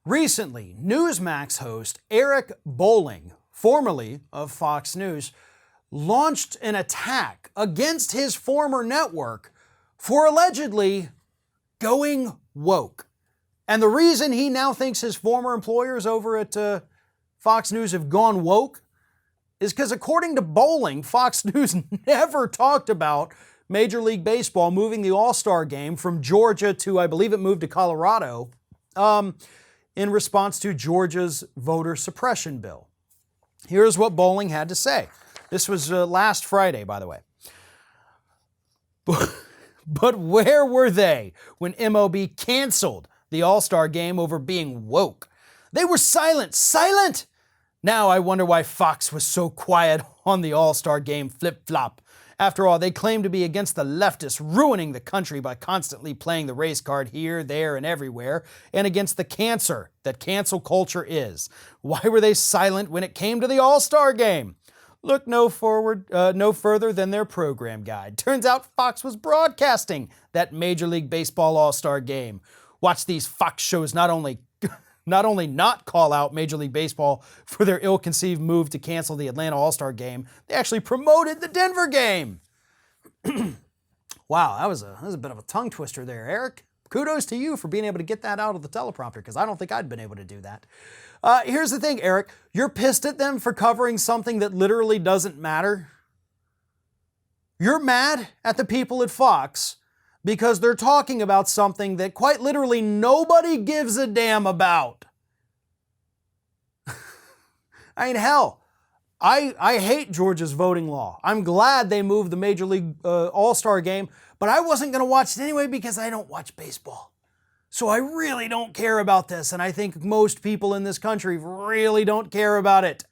Recently, Newsmax host Eric Bolling, formerly of Fox News, launched an attack against his former network for allegedly going woke. And the reason he now thinks his former employers over at Fox News have gone woke is because, according to Bolling, Fox News never talked about Major League Baseball moving the All-Star game from Georgia to, I believe it moved to Colorado, in response to Georgia's voter suppression bill. Here's what Bolling had to say. This was last Friday, by the way. But where were they when MLB canceled the All-Star game over being woke? They were silent. Silent! Now I wonder why Fox was so quiet on the All-Star game flip-flop. After all, they claim to be against the leftists ruining the country by constantly playing the race card here, there, and everywhere, and against the cancer that cancel culture is. Why were they silent when it came to the All-Star game? Look no further than their program guide. Turns out Fox was broadcasting that Major League Baseball All-Star game. Watch these Fox shows not only not call out Major League Baseball for their ill-conceived move to cancel the Atlanta All-Star game, they actually promoted the Denver game. Wow, that was a bit of a tongue twister there, Eric. Kudos to you for being able to get that out of the teleprompter, because I don't think I'd been able to do that. Here's the thing, Eric. You're pissed at them for covering something that literally doesn't matter. You're mad at the people at Fox because they're talking about something that quite literally nobody gives a damn about. I mean, hell, I hate Georgia's voting law. I'm glad they moved the Major League All-Star game, but I wasn't going to watch it anyway because I don't watch baseball. So I really don't care about this, and I think most people in this country really don't care about it.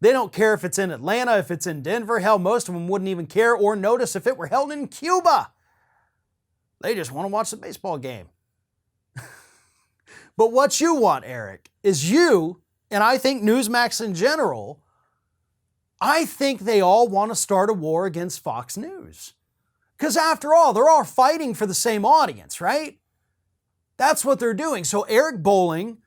They don't care if it's in Atlanta, if it's in Denver. Hell, most of them wouldn't even care or notice if it were held in Cuba. They just want to watch the baseball game. But what you want, Eric, is you, and I think Newsmax in general, I think they all want to start a war against Fox News. Because after all, they're all fighting for the same audience, right? That's what they're doing. So Eric Bolling,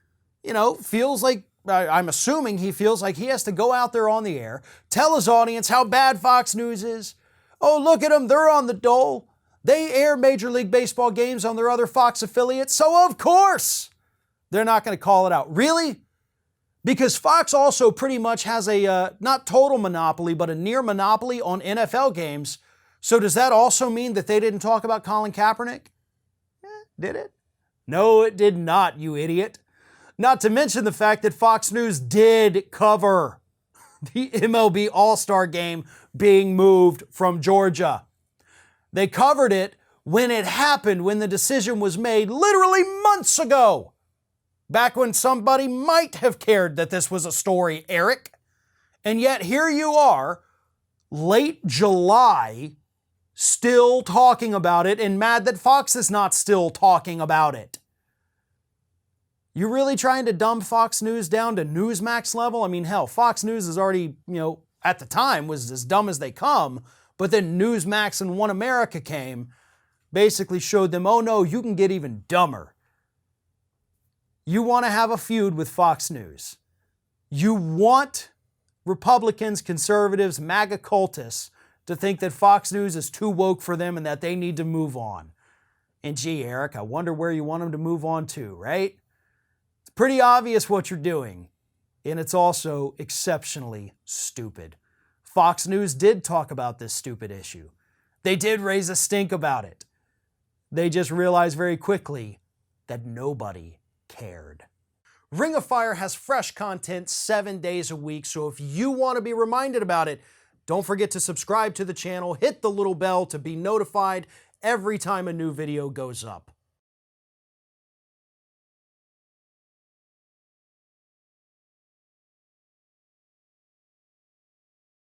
feels like, I'm assuming he feels like he has to go out there on the air, tell his audience how bad Fox News is. Oh, look at them, they're on the dole. They air Major League Baseball games on their other Fox affiliates, so of course they're not going to call it out. Really? Because Fox also pretty much has a, not total monopoly, but a near monopoly on NFL games. So does that also mean that they didn't talk about Colin Kaepernick? Did it? No, it did not, you idiot. Not to mention the fact that Fox News did cover the MLB All-Star game being moved from Georgia. They covered it when it happened, when the decision was made literally months ago. Back when somebody might have cared that this was a story, Eric. And yet here you are, late July, still talking about it and mad that Fox is not still talking about it. You really trying to dumb Fox News down to Newsmax level? I mean, hell, Fox News is already, at the time was as dumb as they come, but then Newsmax and One America came, basically showed them, oh no, you can get even dumber. You want to have a feud with Fox News. You want Republicans, conservatives, MAGA cultists to think that Fox News is too woke for them and that they need to move on. And gee, Eric, I wonder where you want them to move on to, right? It's pretty obvious what you're doing, and it's also exceptionally stupid. Fox News did talk about this stupid issue. They did raise a stink about it. They just realized very quickly that nobody cared. Ring of Fire has fresh content 7 days a week, so if you want to be reminded about it, don't forget to subscribe to the channel, hit the little bell to be notified every time a new video goes up.